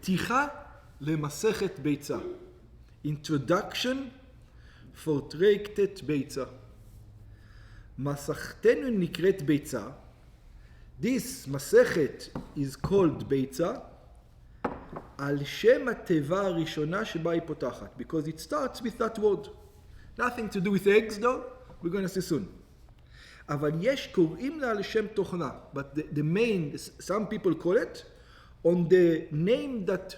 פתיחה למסכת ביצה. Introduction for טרקטת ביצה. מסכתנו נקראת ביצה. This מסכת is called ביצה על שם התיבה הראשונה שבה היא פותחת. Because it starts with that word. Nothing to do with eggs though. We're going to see soon. אבל יש קוראים לה על שם תוכנה. But the main, some people call it on the name that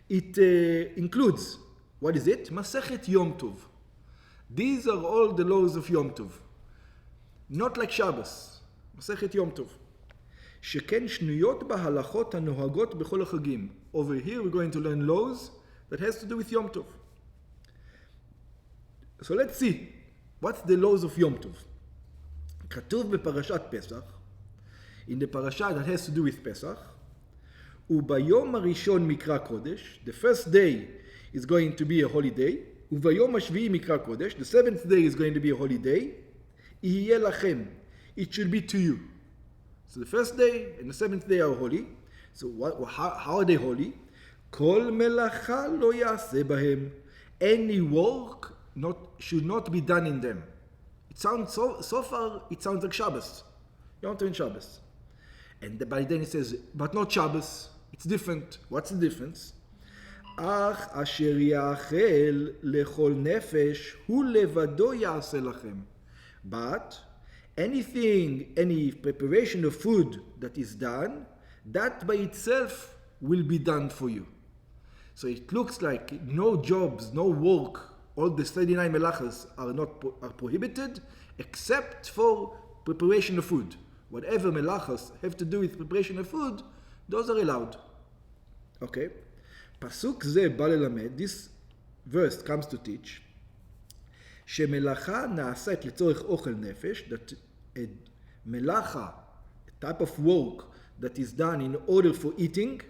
it includes. What is it? מסכת יום טוב. These are all the laws of יום טוב. Not like Shabbos. מסכת יום טוב. שכן שנויות בהלכות הנוהגות בכל החגים. Over here we're going to learn laws that has to do with יום טוב. So let's see. What's the laws of יום טוב? כתוב בפרשת פסח, in the parasha that has to do with פסח, וביום הראשון מקרא קודש, the first day is going to be a holiday, וביום השביעי מקרא קודש, the seventh day is going to be a holiday, יהיה לכם, it should be to you. So the first day and the seventh day are holy. So how are they holy? כל מלאכה לא יעשה בהם. Any work should not be done in them. It sounds so far it sounds like Shabbos. Yom Tov and Shabbos. And by then it says, but not Shabbos. It's different. What's the difference? אך אשר יאכל לכל נפש הוא לבדו יעשה לכם. But any preparation of food that is done, that by itself will be done for you. So it looks like no jobs, no work, all the 39 melachas are prohibited, except for preparation of food. Whatever melachas have to do with preparation of food, those are allowed. Okay? Pasuk ze bא ללמד, this verse comes to teach, שמלאכה נעשית לצורך אוכל נפש, that a מלאכה, a type of work that is done in order for eating,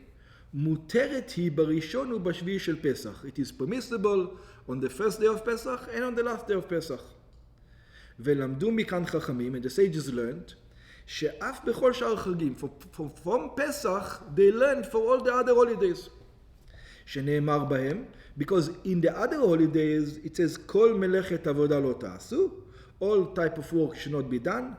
מותרת היא בראשון ובשביעי של פסח. It is permissible on the first day of Pesach and on the last day of Pesach. ולמדו מכאן חכמים, and the sages learned, שאף בכל שאר חגים, from Pesach, they learned for all the other holidays. שנאמר בהם, because in the other holidays, it says, כל מלאכת עבודה לא תעשו, all type of work should not be done,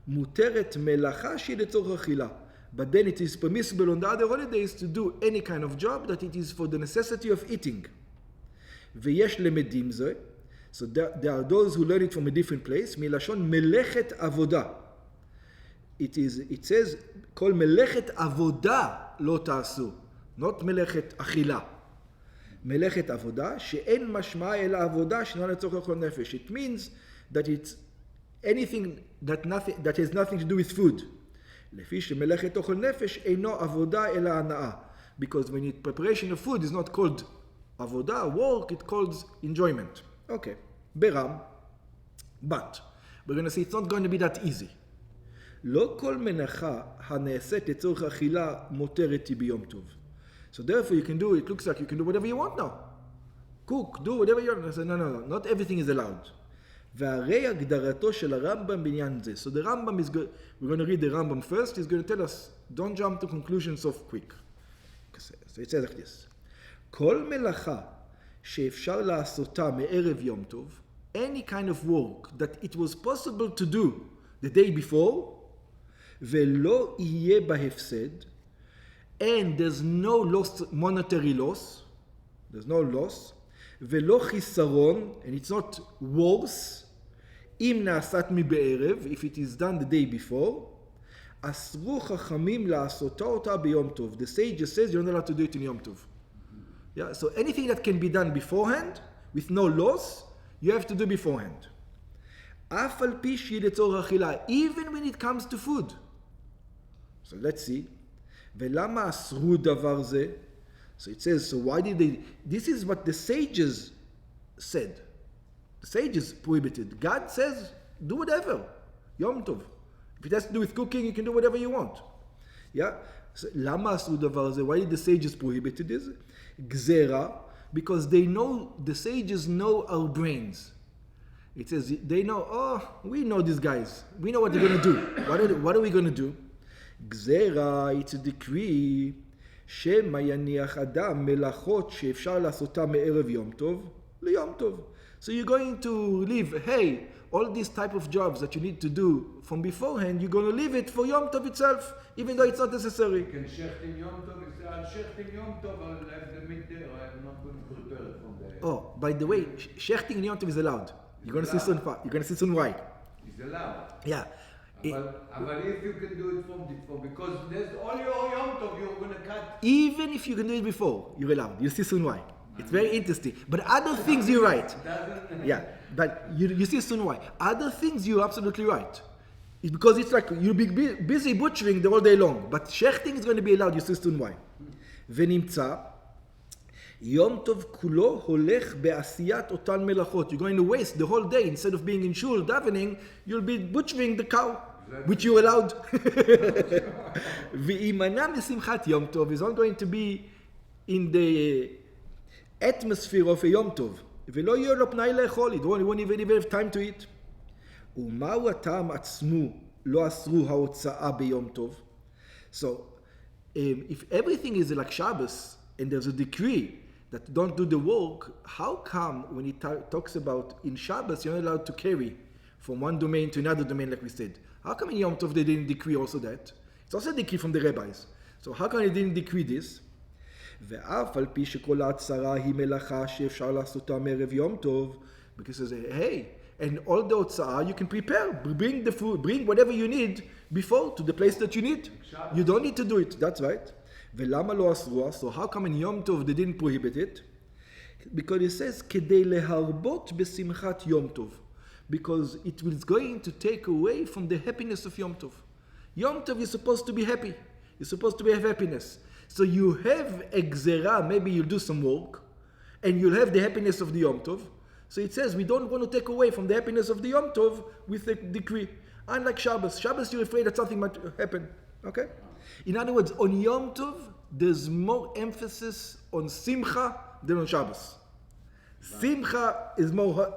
מותרת מלאכה שהיא לצורך אכילה. But then it is permissible on the other holidays to do any kind of job that it is for the necessity of eating. ויש למדים זה, so there are those who learn it from a different place, מלשון מלאכת עבודה. It says, כל מלאכת עבודה לא תעשו, not מלאכת אכילה. מלאכת עבודה, שאין משמעה אלא עבודה שאינה לצורך כל נפש. It means that it's anything that has nothing to do with food. לפי שמלאכת אוכל נפש אינו עבודה אלא הנאה. Because when it preparation of food is not called עבודה, work, it calls enjoyment. Okay, ברם, but we're going to see it's not going to be that easy. לא כל מנחה הנעשית לצורך אכילה מותרת היא ביום טוב. So therefore you can do, it looks like you can do whatever you want now. Cook, do whatever you want. I said, no, not everything is allowed. והרי הגדרתו של הרמב"ם בעניין זה. So the Rambam is good. We're going to read the Rambam first. He's going to tell us, don't jump to conclusions so quick. So it says like this. כל מלאכה שאפשר לעשותה מערב יום טוב, any kind of work that it was possible to do the day before, ולא יהיה בהפסד, and there's no loss, monetary loss, there's no loss, ולא חיסרון, and it's not worse, אם נעשת מבערב, if it is done the day before, אסרו חכמים לעשותה אותה ביום טוב. The sage says you're not allowed to do it in יום טוב. Yeah, so anything that can be done beforehand, with no loss, you have to do beforehand. אף על פי שהיא לצורך אכילה, even when it comes to food. So let's see. ולמה אסרו דבר זה? So it says, so why did they... This is what the sages said. The sages prohibited. God says, do whatever. Yom Tov. If it has to do with cooking, you can do whatever you want. Yeah? So, למה אסרו דבר זה? Why did the sages prohibit this? גזרה, because they know, the sages know our brains. It says, they know, oh, we know these guys. We know what they're going to do. What are we going to do? גזרה, it's a decree, שמא יניח אדם מלאכות שאפשר לעשותה מערב יום טוב ליום טוב. So you're going to leave, hey, all these type of jobs that you need to do from beforehand, you're going to leave it for Yom Tov itself, even though it's not necessary. You can shechting Yom Tov, I'll shechting Yom Tov, I'll have the meat there, I'm not going to prepare it from there. Oh, by the way, shechting in Yom Tov is allowed. You're going to see soon why. It's allowed. Yeah. But if you can do it from because there's all your Yom Tov, you're going to cut. Even if you can do it before, you're allowed. You'll see soon why. It's very interesting. But other things you're right. Yeah, but you see soon why. Other things you're absolutely right. It's because it's like you'll be busy butchering the whole day long. But shechting is going to be allowed. You see soon why. ונמצא, יום טוב כולו הולך בעשיית אותן מלאכות. You're going to waste the whole day. Instead of being in shul davening, you'll be butchering the cow, which you're allowed. וימנע משמחת יום טוב is not going to be in the atmosphere of a יום טוב. ולא יהיה לו פנאי לאכול. He won't even have time to eat. ומהו הטעם עצמו לא אסרו ההוצאה ביום טוב? So, if everything is like Shabbos, and there's a decree that don't do the work, how come when he talks about in Shabbos, you're not allowed to carry from one domain to another domain like we said? How come in Yom Tov they didn't decree also that? It's also a decree from the rabbis. So how come they didn't decree this? ואף על פי שכל ההצהרה היא מלאכה שאפשר לעשותה מערב יום טוב, because he says, hey, and all the hotzah you can prepare, bring the food, bring whatever you need before to the place that you need. You don't need to do it, that's right. ולמה לא אסרוה? So how come in Yom Tov they didn't prohibit it? Because it says, כדי להרבות בשמחת יום טוב. Because it was going to take away from the happiness of Yom Tov. Yom Tov is supposed to be happy. You're supposed to have happiness. So you have a gzera, maybe you'll do some work, and you'll have the happiness of the Yom Tov. So it says, we don't want to take away from the happiness of the Yom Tov with a decree. Unlike Shabbos. Shabbos, you're afraid that something might happen. Okay? In other words, on Yom Tov, there's more emphasis on Simcha than on Shabbos. Simcha is more,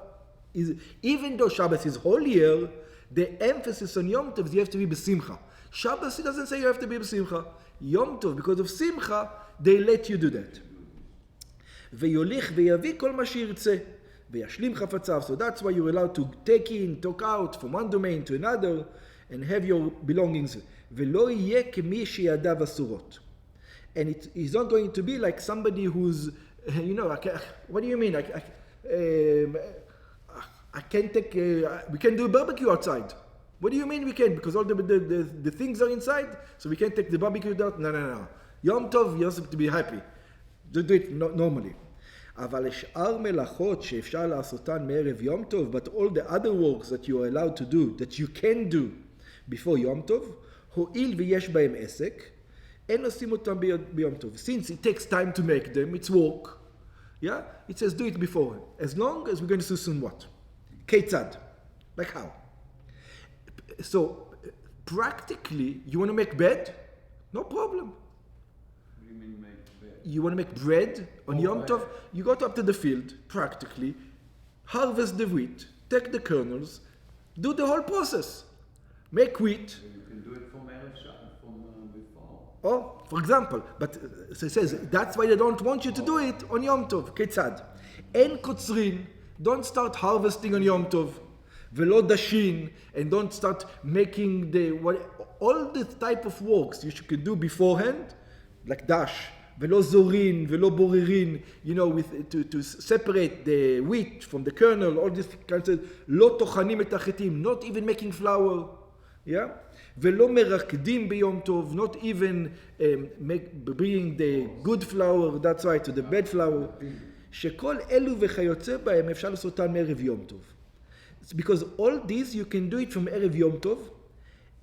even though Shabbos is holier, the emphasis on Yom Tov is you have to be b'simcha. Shabbos, it doesn't say you have to be b'simcha. Yom Tov, because of Simcha, they let you do that. ויוליך ויביא כל מה שירצה. וישלים חפציו. So that's why you're allowed to take in, take out from one domain to another, and have your belongings. ולא יהיה כמי שידיו אסורות. And it is not going to be like somebody who's, what do you mean? I can't take, we can do a barbecue outside. What do you mean we can't? Because all the things are inside, so we can't take the barbecue out? No. Yom Tov, you have to be happy. Do it normally. אבל שאר מלאכות שאפשר לעשותן מערב יום טוב, but all the other works that you are allowed to do, that you can do before יום טוב, הואיל ויש בהם עסק, אין עושים אותם ביום טוב. Since it takes time to make them, it's work, yeah? It says do it before. As long as we're going to see soon what? כיצד? Like how? So, practically, you want to make bed? No problem. What do you mean make bed? You want to make bread on Yom Tov? You go up to the field, practically, harvest the wheat, take the kernels, do the whole process. Make wheat. You can do it from Erev Shabbat, from before. Oh, for example, but so it says that's why they don't want you to do it on Yom Tov. כיצד? אין קוצרין. Don't start harvesting on Yom Tov. ולא דשין, and don't start making all the type of works you can do beforehand, like dash, ולא זורין, ולא בוררין, to separate the wheat from the kernel, all this kinds of, לא טוחנים את החיטים, not even making flour, yeah? ולא מרקדים ביום טוב, not even bringing the good flour, that's right, to the bad flour, שכל אלו וכיוצא בהם אפשר לעשותן מערב יום טוב. It's because all these you can do it from Erev Yom Tov,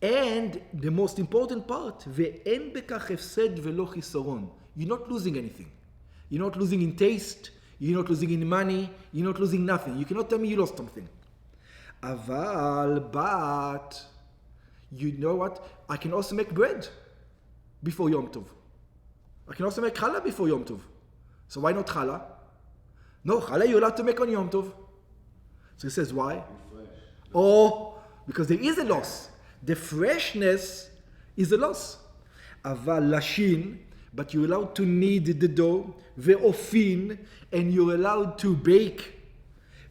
and the most important part, ואין בכך הפסד ולא חיסרון. You're not losing anything. You're not losing in taste, you're not losing in money, you're not losing nothing. You cannot tell me you lost something. But, you know what? I can also make bread before Yom Tov. I can also make challah before Yom Tov. So why not challah? No, challah you're allowed to make on Yom Tov. So he says, why? Oh, because there is a loss. The freshness is a loss. אבל לשין, but you're allowed to knead the dough, ve'ofin, and you're allowed to bake,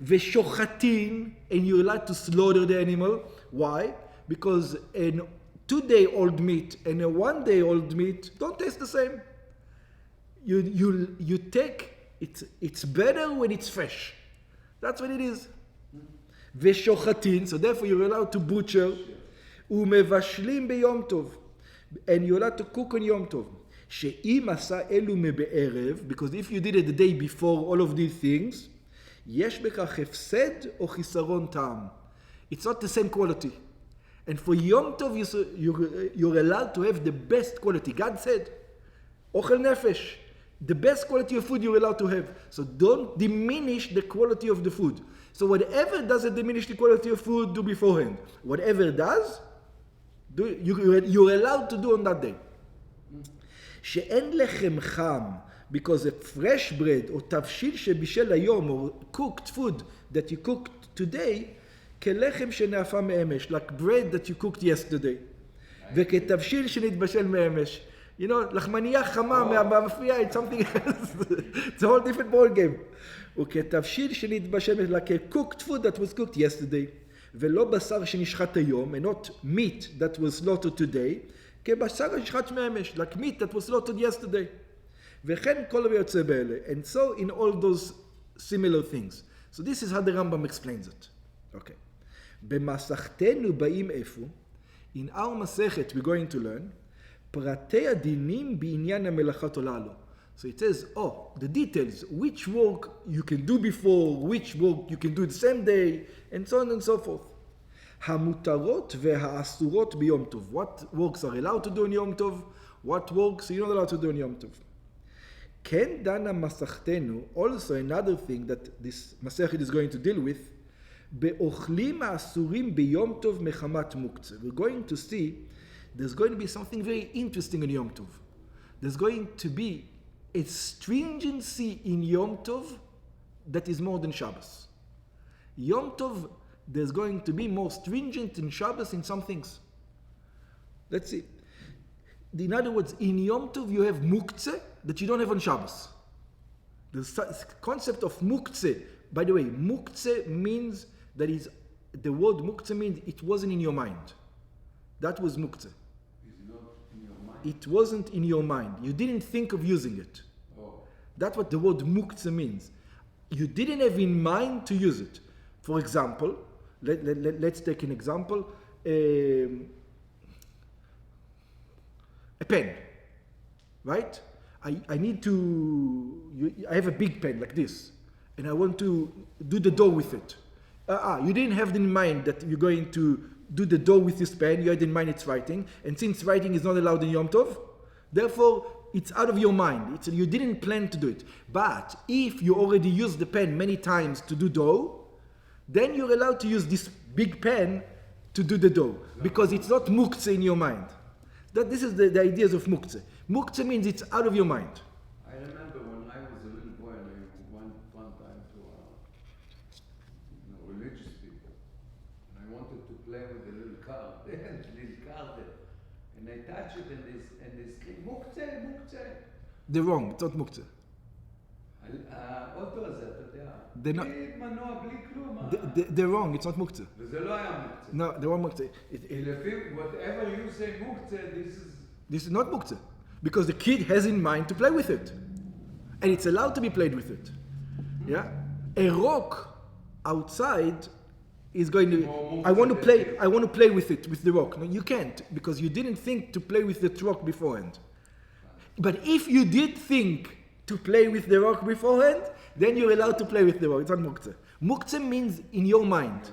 ve'shochatin, and you're allowed to slaughter the animal. Why? Because a 2-day-old meat and a 1-day-old meat don't taste the same. You take, it's better when it's fresh. That's what it is. Ve'shochatin, so therefore you're allowed to butcher. Umevashlim beyom tov, and you're allowed to cook on Yom Tov. She'im asa elu mebe'erev, because if you did it the day before all of these things, yesh bekach hefsed o chisaron ta'am. It's not the same quality. And for Yom Tov, you're allowed to have the best quality. God said, ochel nefesh, the best quality of food you're allowed to have. So don't diminish the quality of the food. So whatever doesn't diminish the quality of food, do beforehand. Whatever does, you're allowed to do on that day. She'en lechem cham, because a fresh bread or tavshil shebishel hayom, or cooked food that you cooked today, kelechem shene'afa me'emesh, like bread that you cooked yesterday. וכתבשיל שנתבשל מאמש. You know, לחמניה חמה מהמאפייה, it's something else. It's a whole different ball game. וכתבשיל שנתבשל, like a cooked food that was cooked yesterday. ולא בשר שנשחט היום, and not meat that was slaughtered today, כבשר שנשחט מאמש, like meat that was slaughtered yesterday. וכן כל היוצא באלה. And so in all those similar things. So this is how the Rambam explains it. Okay. במסכתנו באים איפה? In our מסכת we're going to learn פרטי הדינים בעניין המלאכות הללו. So it says, the details, which work you can do before, which work you can do the same day, and so on and so forth. המותרות והאסורות ביום טוב. What works are allowed to do on יום טוב, what works you're not allowed to do on יום טוב. כן דנה מסכתנו, also another thing that this מסכת is going to deal with, באוכלים האסורים ביום טוב מחמת מוקצה. We're going to see there's going to be something very interesting in Yom Tov. There's going to be a stringency in Yom Tov that is more than Shabbos. Yom Tov, there's going to be more stringent in Shabbos in some things. Let's see. In other words, in Yom Tov you have muktzeh that you don't have on Shabbos. The concept of muktzeh, by the way, muktzeh means that is, the word muktzeh means it wasn't in your mind. That was muktzeh. It wasn't in your mind. You didn't think of using it. That's what the word muktzeh means. You didn't have in mind to use it. For example, let's take an example. A pen, right? I need to, I have a big pen like this, and I want to do the dough with it. You didn't have in mind that you're going to do the dough with this pen, you had in mind it's writing, and since writing is not allowed in Yom Tov, therefore it's out of your mind. You didn't plan to do it. But if you already used the pen many times to do dough, then you're allowed to use this big pen to do the dough, because it's not muktzeh in your mind. This is the ideas of muktzeh. Muktzeh means it's out of your mind. I remember when I was a little boy, and I went one time to religious people, and I wanted to play with a little card, and I touched it, and they scream, muktzeh. They're wrong. It's not muktzeh. האוטו הזה, אתה יודע, בלי מנוע, בלי כלום. They're wrong. It's not muktzeh. וזה לא היה מוקצה. No, they were muktzeh. לפי, whatever you say מוקצה, This is not muktzeh. Because the kid has in mind to play with it. And it's allowed to be played with it. Yeah? A rock outside is going to, I want to play with it, with the rock. No, you can't, because you didn't think to play with the rock beforehand. But if you did think to play with the rock beforehand, then you're allowed to play with the rock. It's not muktzeh. Muktzeh means in your mind.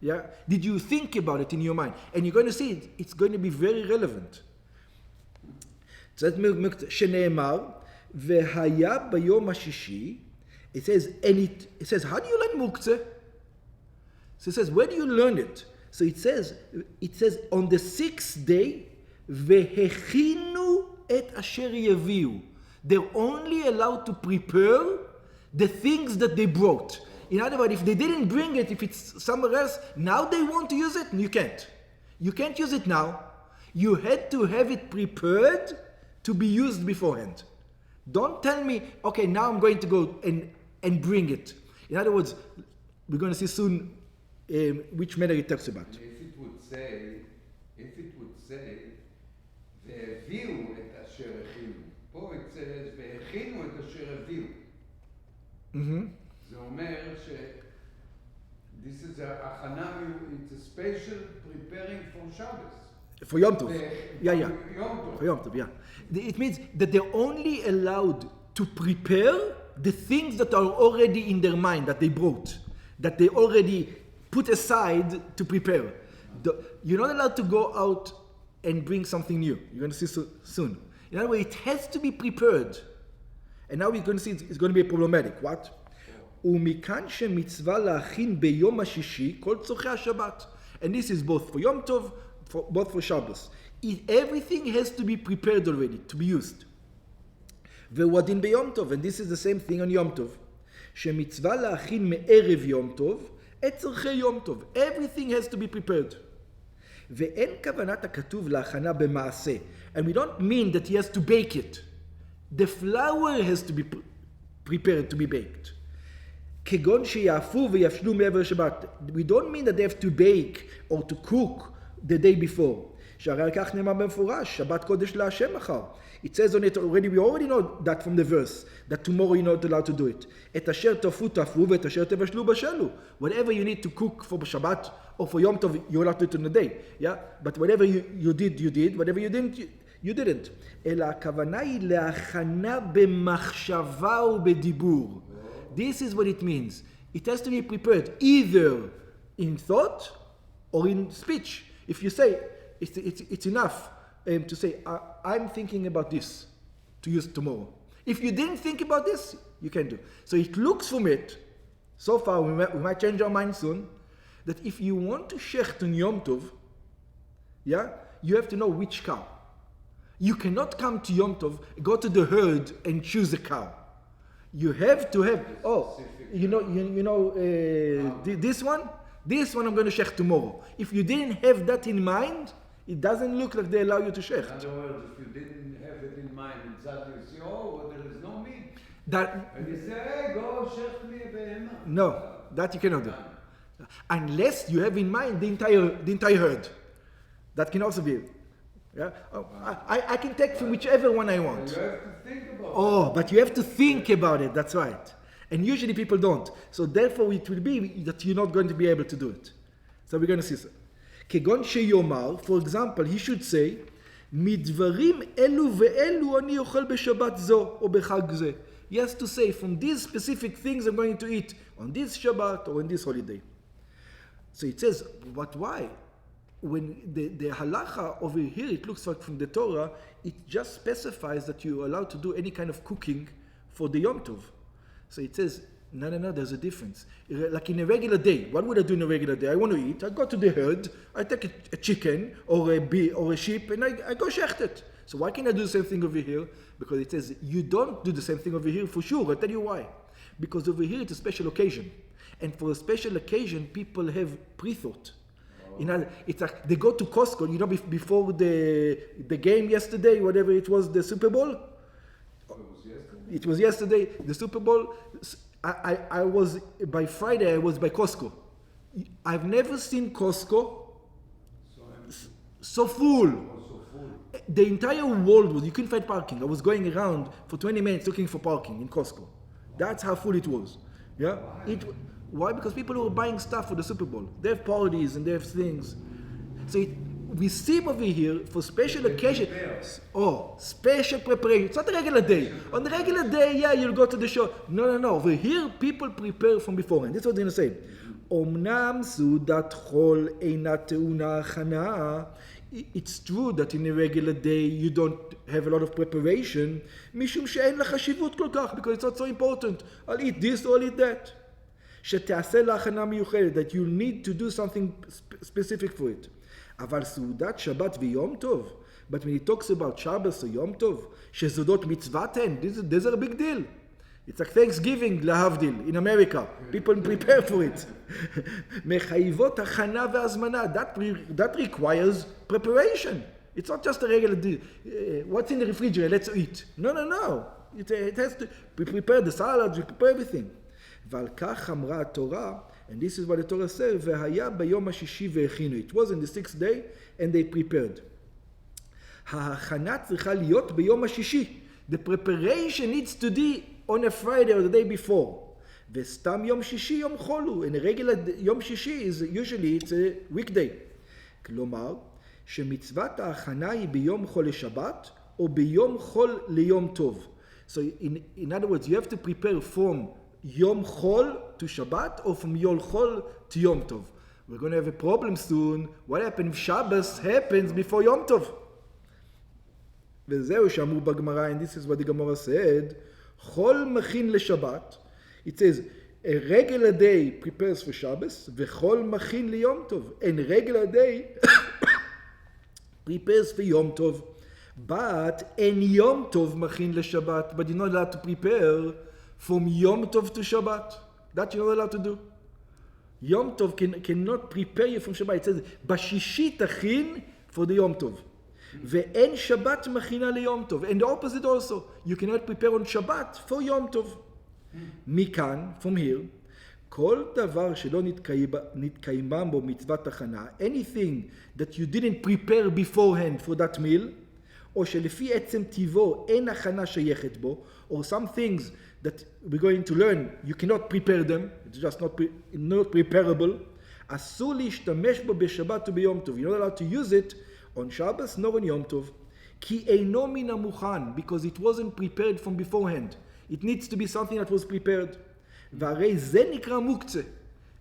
Yeah? Did you think about it in your mind? And you're going to see it. It's going to be very relevant. שנאמר, והיה ביום השישי, it says, how do you learn muktzeh? So it says, where do you learn it? So it says on the 6th day, והכינו את אשר יביאו. They're only allowed to prepare the things that they brought. In other words, if they didn't bring it, if it's somewhere else, now they want to use it, you can't. You can't use it now. You had to have it prepared to be used beforehand. Don't tell me, okay, now I'm going to go and bring it. In other words, we're going to see soon which matter it talks about. If it would say, והביאו את אשר הכינו. פה it says, והכינו את אשר הביאו. זה אומר ש... This is הכנה, it's a special preparing for Shabbos. For Yom Tov. Yeah. Yom Tov. For Yom Tov, yeah. It means that they're only allowed to prepare the things that are already in their mind, that they brought, that they already put aside to prepare. You're not allowed to go out and bring something new. You're going to see soon. In other words, it has to be prepared. And now we're going to see it's going to be problematic. What? ומכאן שמצווה להכין ביום השישי כל צורכי השבת. And this is both for Yom Tov, both for Shabbos. Everything has to be prepared already, to be used. והוא הדין ביום טוב, and this is the same thing on Yom Tov. שמצווה להכין מערב יום טוב את צורכי יום טוב. Everything has to be prepared. ואין כוונת הכתוב להכנה במעשה. And we don't mean that he has to bake it. The flour has to be prepared to be baked. כגון שיאפו ויפשלו מעבר שבת. We don't mean that they have to bake or to cook the day before. שהרי על כך נאמר במפורש, שבת קודש להשם מחר. It says on it already, we already know that from the verse, that tomorrow you're not allowed to do it. את אשר תאפו תאפו ואת אשר תבשלו בשלו. Whatever you need to cook for Shabbat or for Yom Tov, you're allowed to do it on the day. Yeah? But whatever you did. Whatever you didn't, you didn't. אלא הכוונה היא להכנה במחשבה ובדיבור. This is what it means. It has to be prepared either in thought or in speech. If you say, it's enough to say, I'm thinking about this to use tomorrow. If you didn't think about this, you can do. So it looks from it, so far we might change our mind soon, that if you want to shecht on Yom Tov, yeah, you have to know which cow. You cannot come to Yom Tov, go to the herd and choose a cow. You have to have, this one I'm going to shecht tomorrow. If you didn't have that in mind, it doesn't look like they allow you to shecht. In other words, if you didn't have it in mind, exactly, you say, well, there is no meat. And you say, hey, go shecht me a behemah. No, that you cannot do. Unless you have in mind the entire herd. That can also be. Yeah? I can take from whichever one I want. You have to think about it. But you have to think about it, that's right. And usually people don't. So therefore it will be that you're not going to be able to do it. So we're going to see so. כגון שיומר, for example, he should say, מדברים אלו ואלו אני אוכל בשבת זו או בחג זה. He has to say, from these specific things I'm going to eat on this Shabbat or on this holiday. So it says, but why? When the halacha over here, it looks like from the Torah, it just specifies that you're allowed to do any kind of cooking for the Yom Tov. So it says, no, there's a difference. Like in a regular day, what would I do in a regular day? I want to eat, I go to the herd, I take a chicken or a bee or a sheep and I go shecht it. So why can't I do the same thing over here? Because it says you don't do the same thing over here for sure. I'll tell you why. Because over here it's a special occasion. And for a special occasion, people have pre-thought. It's like they go to Costco, before the game yesterday, whatever it was, the Super Bowl. It was yesterday, the Super Bowl. I was, by Friday, I was by Costco. I've never seen Costco so full. The entire world was, you couldn't find parking. I was going around for 20 minutes looking for parking in Costco. That's how full it was. Yeah? Why? Because people were buying stuff for the Super Bowl. They have parties and they have things. So we see over here for special occasions. Special preparation. It's not a regular day. On the regular day, yeah, you'll go to the show. No. Over here, people prepare from beforehand. This is what they're going to say. Omnam sudat chol eina teuna chana. It's true that in a regular day you don't have a lot of preparation. Mishum she'en la chashivut kol kach, because it's not so important. I'll eat this or I'll eat that. שתעשה להכנה מיוחדת, that you need to do something specific for it. אבל סעודת שבת ויום טוב, but when he talks about Shabbos or Yom Tov, שסעודות מצוות הן, these are a big deal. It's like Thanksgiving, להבדיל, in America. People prepare for it. מחייבות הכנה והזמנה, that requires preparation. It's not just a regular deal. What's in the refrigerator? Let's eat. No. It has to be prepared, the salads, we prepare everything. ועל כך אמרה התורה, and this is what the Torah says, והיה ביום השישי והכינו. It was in the 6th day, and they prepared. ההכנה צריכה להיות ביום השישי. The preparation needs to be on a Friday or the day before. וסתם יום שישי יום חול הוא. And a regular יום שישי is usually it's a weekday. כלומר, שמצוות ההכנה היא ביום חול לשבת, או ביום חול ליום טוב. So in other words, you have to prepare from Yom Chol to Shabbat or from Yom Chol to Yom Tov. We're going to have a problem soon. What happens if Shabbos happens before Yom Tov? וזהו שאמרו בגמרא, and this is what the Gemara said, חול מכין לשבת. It says, a regular day prepares for Shabbos, וחול מכין ליום טוב. And regular day prepares for Yom Tov. But in Yom Tov מכין לשבת. But you're not allowed to prepare from Yom Tov to Shabbat. That you're not allowed to do. Yom Tov cannot prepare you from Shabbat. It says, בשישי תכין for the Yom Tov. ואין שבת מכינה ליום טוב. And the opposite also. You cannot prepare on Shabbat for Yom Tov. מכאן, from here, כל דבר שלא נתקיימה בו מצוות הכנה, anything that you didn't prepare beforehand for that meal, או שלפי עצם טיבו אין הכנה שייכת בו, or some things that we're going to learn, you cannot prepare them, it's just not preparable, אסור להשתמש בו בשבת וביום טוב. You're not allowed to use it on Shabbos nor on Yom Tov. כי אינו מן המוכן, because it wasn't prepared from beforehand. It needs to be something that was prepared. והרי זה נקרא מוקצה.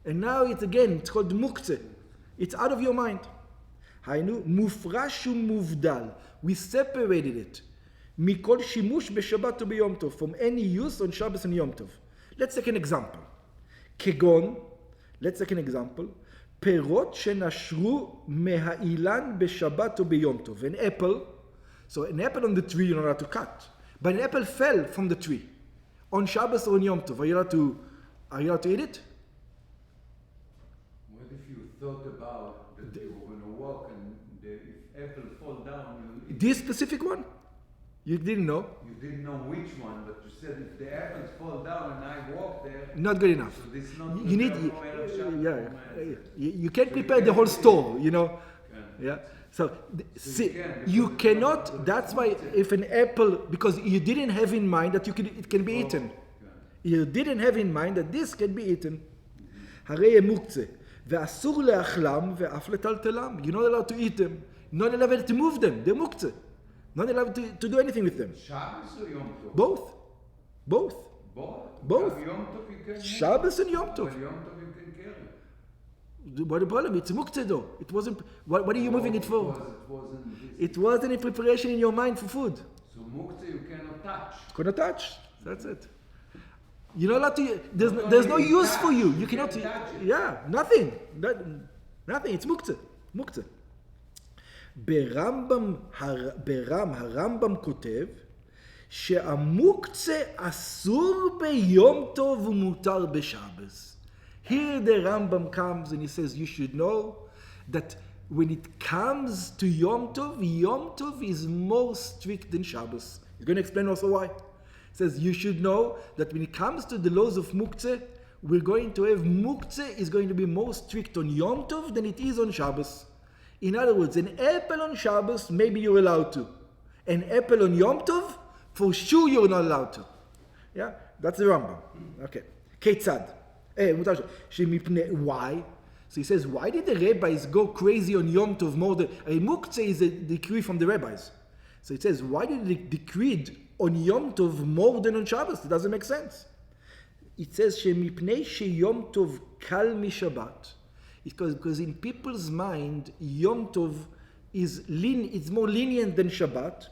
And now it's called מוקצה. It's out of your mind. היינו, מופרש ומובדל. We separated it. מכל שימוש בשבת וביום טוב. From any use on Shabbos and Yom Tov. Let's take an example. כגון, let's take an example. פירות שנשרו מהאילן בשבת וביום טוב. An apple. So an apple on the tree you're not allowed to cut. But an apple fell from the tree. On Shabbos or on Yom Tov, are you allowed to eat it? What if you thought about that you were going to walk and the apple fall down? This specific one? You didn't know? You didn't know which one, but you said if the apples fall down and I walk there... Not good enough. So this is not you need... You can't prepare the whole store, you know? Yeah. So you cannot, that's why if an apple, because you didn't have in mind that it can be eaten. You didn't have in mind that this can be eaten. הרי הם מוקצה, ואסור לאכלם ואף לטלטלם. You're not allowed to eat them. Not allowed to move them. They're muktzeh. Not allowed to do anything with them. Shabbos or Yom Tov? Both. Both? Both. Shabbos and Yom Tov. But Yom Tov you can carry. What the problem? It's a muktzeh though. It wasn't. What are you moving it for? It wasn't a preparation in your mind for food. So muktzeh you cannot touch. Cannot touch. That's it. You're not allowed to. There's no use for you. You cannot. Yeah, nothing. Nothing. It's muktzeh. Muktzeh. הרמב"ם כותב שהמוקצה אסור ביום טוב ומותר בשבס. Here the Rambam comes and he says you should know that when it comes to Yom Tov is more strict than Shabbos. He's going to explain also why. He says you should know that when it comes to the laws of muktzeh, we're going to have muktzeh is going to be more strict on Yom Tov than it is on Shabbos. In other words, an apple on Shabbos, maybe you're allowed to. An apple on Yom Tov, for sure you're not allowed to. Yeah? That's the Rambam. Okay. Ketzad. Why? So he says, why did the rabbis go crazy on Yom Tov more than... Muktzeh is a decree from the rabbis. So it says, why did they decree on Yom Tov more than on Shabbos? It doesn't make sense. It says, שמפני שיום טוב קל משבת. Because in people's mind, Yom Tov it's more lenient than Shabbat.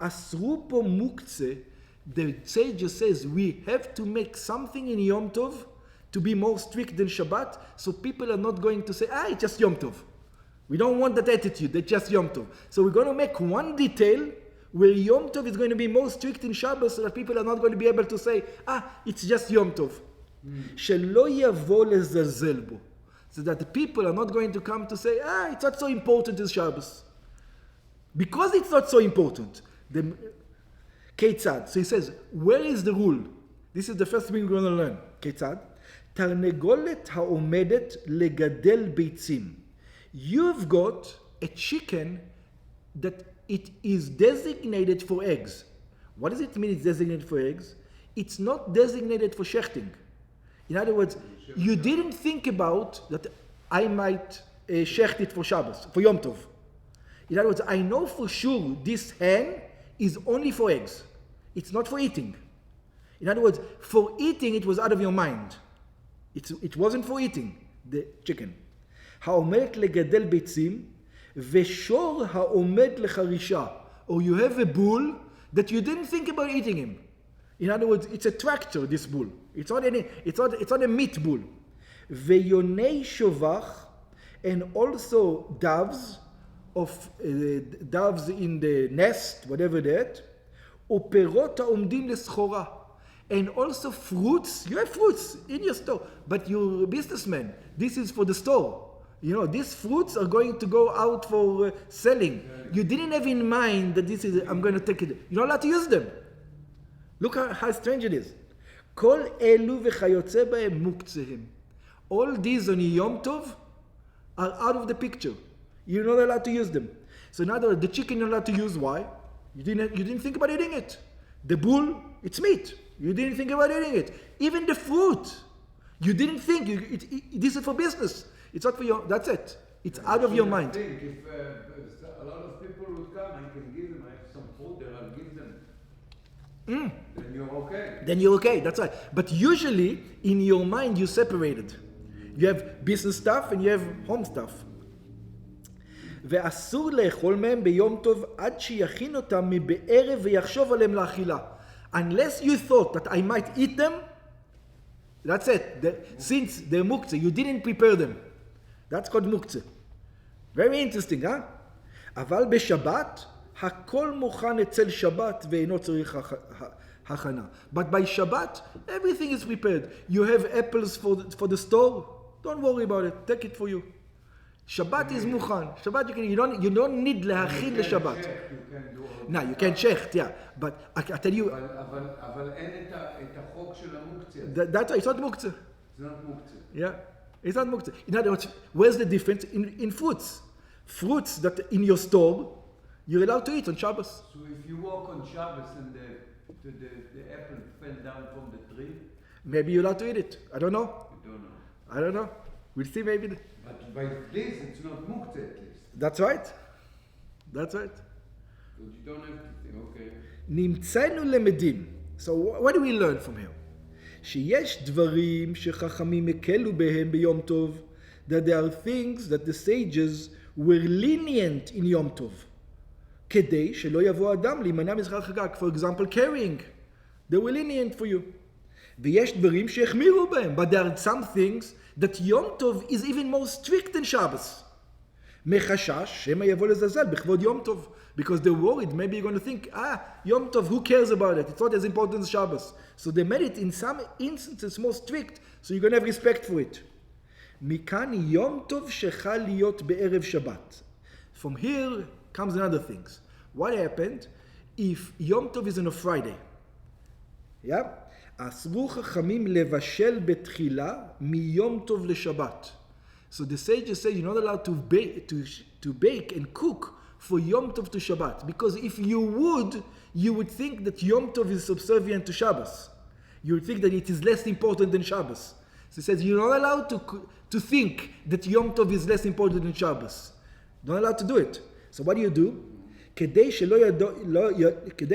Asru po muktzeh, the sage says we have to make something in Yom Tov to be more strict than Shabbat, so people are not going to say, it's just Yom Tov. We don't want that attitude, it's just Yom Tov. So we're going to make one detail where Yom Tov is going to be more strict in Shabbos so that people are not going to be able to say, it's just Yom Tov. שלא יבוא לזלזל בו. So that the people are not going to come to say, it's not so important as Shabbos. Because it's not so important. Ketzad. So he says, where is the rule? This is the first thing we're going to learn. Ketzad. תרנגולת העומדת לגדל ביצים. You've got a chicken that it is designated for eggs. What does it mean it's designated for eggs? It's not designated for shechting. In other words, you didn't think about that I might shecht it for Shabbos, for Yom Tov. In other words, I know for sure this hen is only for eggs. It's not for eating. In other words, for eating it was out of your mind. It wasn't for eating, the chicken. העומדת לגדל ביצים, ושור העומד לחרישה. Or you have a bull that you didn't think about eating him. In other words, it's a tractor, this bull. It's not a meat bull. ויוני שובח, and also doves in the nest, whatever that, ופירות העומדים לסחורה. And also fruits, you have fruits in your store, but you're a businessman. This is for the store. These fruits are going to go out for selling. You didn't have in mind that this is, I'm going to take it. You're not allowed to use them. Look how strange it is. כל אלו וכיוצא בהם מוקצהם. All these on Yom Tov are out of the picture. You're not allowed to use them. So in other words, the chicken you're not allowed to use. Why? You didn't think about eating it. The bull, it's meat. You didn't think about eating it. Even the fruit, you didn't think. This is for business. It's not for your. That's it. It's out of your mind. I think if a lot of people would come, I can give them. I have some food there. I'll give them. Then you're okay. Then you're okay. That's right. But usually, in your mind, you separated. You have business stuff and you have home stuff. ואסור לאכול מהם ביום טוב עד שיכין אותם מבערב ויחשוב עליהם לאכילה. Unless you thought that I might eat them, that's it. Since they're muktzeh, you didn't prepare them. That's called muktzeh. Very interesting, huh? אבל בשבת, הכל מוכן אצל שבת ואינו צריך הכנה. But by Shabbat, everything is prepared. You have apples for the store. Don't worry about it. Take it for you. Shabbat is mukhan. Shabbat you don't need להכין לשבת. No, you can shecht, yeah. But I tell you... אבל אין את החוק של המוקצה. That's why it's not muktzeh. It's not muktzeh. Yeah, it's not muktzeh. In other words, where's the difference? In fruits. Fruits that in your store, you're allowed to eat on Shabbos. So if you walk on Shabbos and the apple fell down from the tree? Maybe you're allowed to eat it. I don't know. You don't know. I don't know. We'll see maybe. But by this, it's not muktzeh at least. That's right. That's right. But you don't have to think, okay. נמצאנו למדים. So what do we learn from here? שיש דברים שחכמים הקלו בהם ביום טוב, that there are things that the sages were lenient in יום טוב, כדי שלא יבוא אדם להימנע משכר חגג. For example, carrying. They were lenient for you. ויש דברים שהחמירו בהם, but there are some things that יום טוב is even more strict than Shabbos. מחשש שמא יבוא לזלזל בכבוד יום טוב. Because they're worried, maybe you're going to think, Yom Tov, who cares about it? It's not as important as Shabbos. So they made it in some instances more strict, so you're going to have respect for it. מכאן יום טוב שחל להיות בערב שבת. From here comes another thing. What happened if Yom Tov is on a Friday? Yeah? אסרו חכמים לבשל בתחילה מיום טוב לשבת. So the sages say you're not allowed to bake and cook for Yom Tov to Shabbat. Because if you would think that Yom Tov is subservient to Shabbos. You would think that it is less important than Shabbos. So it says you're not allowed to think that Yom Tov is less important than Shabbos. You're not allowed to do it. So what do? כדי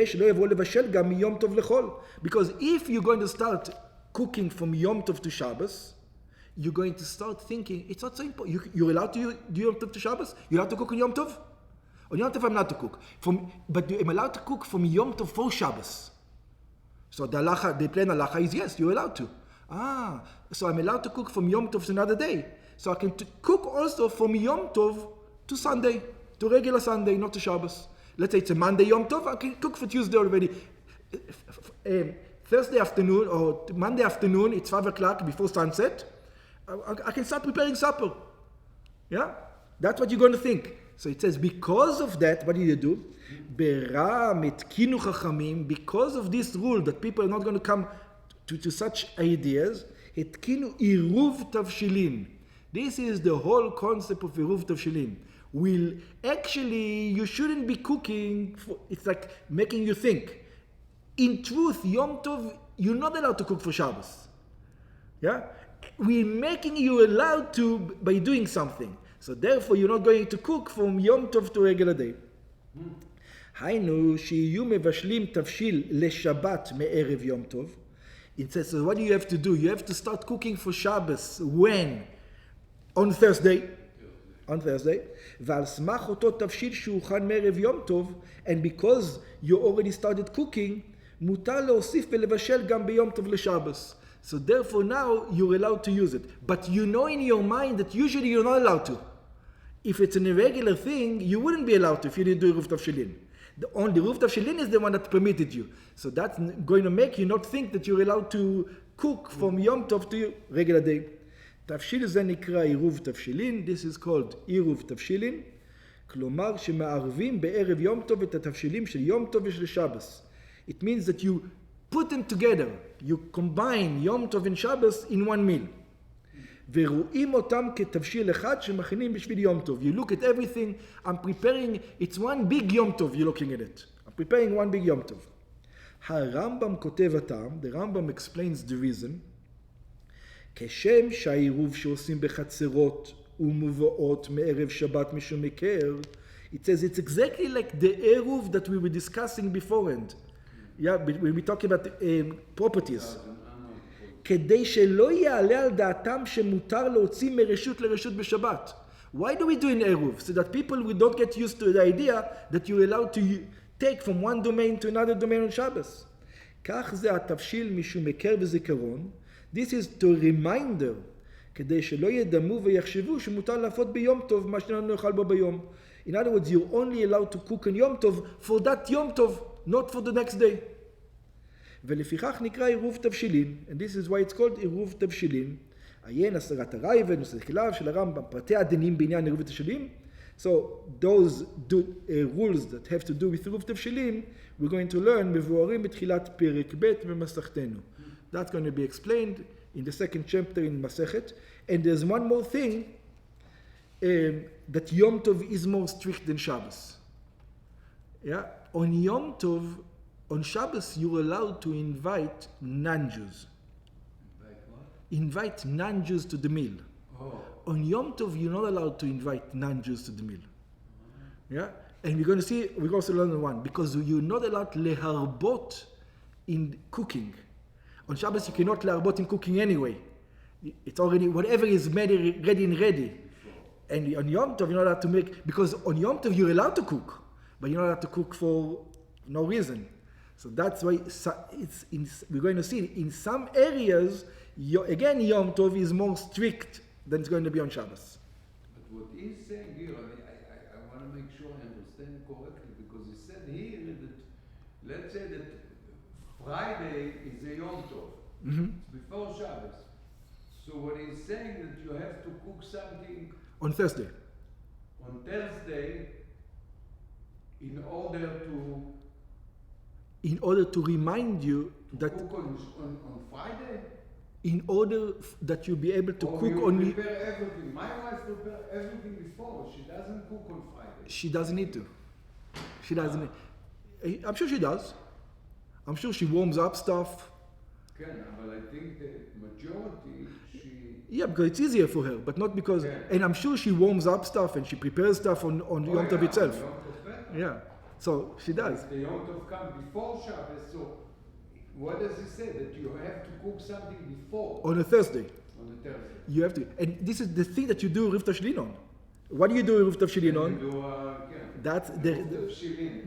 שלא יבוא לבשל גם מיום טוב לחול. Because if you're going to start cooking from Yom Tov to Shabbos, you're going to start thinking, it's not so important. You're allowed to do Yom Tov to Shabbos? You're allowed to cook on Yom Tov? On Yom Tov I'm allowed to cook. But I'm allowed to cook from Yom Tov for Shabbos. So the plain halacha is yes, you're allowed to. So I'm allowed to cook from Yom Tov to another day. So I can cook also from Yom Tov to Sunday, to regular Sunday, not to Shabbos. Let's say it's a Monday Yom Tov, I can cook for Tuesday already. Thursday afternoon or Monday afternoon, it's 5 o'clock before sunset. I can start preparing supper. Yeah? That's what you're going to think. So it says, because of that, what did you do? Beram etkinu chachamim, because of this rule that people are not going to come to such ideas, etkinu iruv tavshilin. This is the whole concept of iruv tavshilin. You shouldn't be cooking, it's like making you think. In truth, Yom Tov, you're not allowed to cook for Shabbos. Yeah? We're making you allowed to by doing something. So therefore, you're not going to cook from Yom Tov to regular day. היינו, שיהיו מבשלים תבשיל לשבת מערב יום טוב. It says, so what do you have to do? You have to start cooking for Shabbos. When? On Thursday. On Thursday. ועל סמך אותו תבשיל שהוכן מערב יום טוב, and because you already started cooking, מותר להוסיף ולבשל גם ביום טוב לשבס. So therefore now you're allowed to use it. But you know in your mind that usually you're not allowed to. If it's an irregular thing, you wouldn't be allowed to if you didn't do Ruv Tavshilin. The only Ruv Tavshilin is the one that permitted you. So that's going to make you not think that you're allowed to cook from Yom Tov to regular day. תבשיל זה נקרא עירוב תבשילין. This is called עירוב תבשילין. כלומר שמערבים בערב יום טוב את התבשילים של יום טוב ושל שבס. It means that you put them together. You combine יום טוב and שבס in one meal. ורואים אותם כתבשיל אחד שמכינים בשביל יום טוב. You look at everything. I'm preparing, it's one big יום טוב, you're looking at it. I'm preparing one big יום טוב. הרמב"ם כותב הטעם, the Rambam explains the reason. כשם שהעירוב שעושים בחצרות ומובאות מערב שבת משום היכר, it says it's exactly like the עירוב that we were discussing beforehand. Yeah, when we talk about properties. כדי שלא יעלה על דעתם שמותר להוציא מרשות לרשות בשבת. Why do we do in עירוב? So that people will not get used to the idea that you're allowed to take from one domain to another domain on Shabbos. כך זה התבשיל משום היכר וזיכרון. This is to reminder, כדי שלא ידמו ויחשבו שמותר להפות ביום טוב מה שלנו נאכל בו ביום. In other words, you're only allowed to cook on יום טוב for that יום טוב, not for the next day. ולפיכך נקרא עירוב תבשילין, and this is why it's called עירוב תבשילין. עיין הסרת הרייבד, נושא כליו של הרמב"ם, פרטי הדינים בעניין עירוב תבשילין. So those rules that have to do with עירוב תבשילין, we're going to learn מבוארים בתחילת פרק ב' במסכתנו. That's going to be explained in the second chapter in Masechet. And there's one more thing, that Yom Tov is more strict than Shabbos. Yeah? On Yom Tov, on Shabbos, you're allowed to invite non-Jews. Invite what? Invite non-Jews to the meal. Oh. On Yom Tov, you're not allowed to invite non-Jews to the meal. Yeah? And we're going to see, we're going to learn one, because you're not allowed leharbot in cooking. On Shabbos, you cannot leharbot in cooking anyway. It's already, whatever is made, ready. And on Yom Tov, you're not allowed to make, because on Yom Tov, you're allowed to cook, but you're not allowed to cook for no reason. So that's why we're going to see in some areas, again, Yom Tov is more strict than it's going to be on Shabbos. But what he's saying here, I want to make sure I understand correctly, because he said here that, let's say that Friday is a Yom Tov, before Shabbos. So what he's saying that you have to cook something on Thursday. On Thursday, in order to remind you that cook on Friday. In order that you'll be able to cook you only. Prepare everything. My wife prepares everything before. She doesn't cook on Friday. She doesn't need to. She doesn't. I'm sure she does. I'm sure she warms up stuff. But I think the majority Yeah, because it's easier for her, but not because. And I'm sure she warms up stuff and she prepares stuff on Yom Tov itself. Yom Tov yeah, so she does. If the Yom Tov comes before Shabbos, so what does he say? That you have to cook something before? On a Thursday. On a Thursday. You have to, and this is the thing that you do Riv Tavshilin on. What do you do Riv Tavshilin on? That's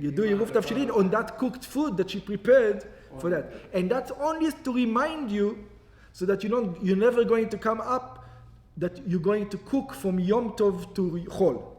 you do Riv Tavshilin on that cooked food that she prepared for that, and that's only to remind you, so that you're never going to come up that you're going to cook from Yom Tov to Chol.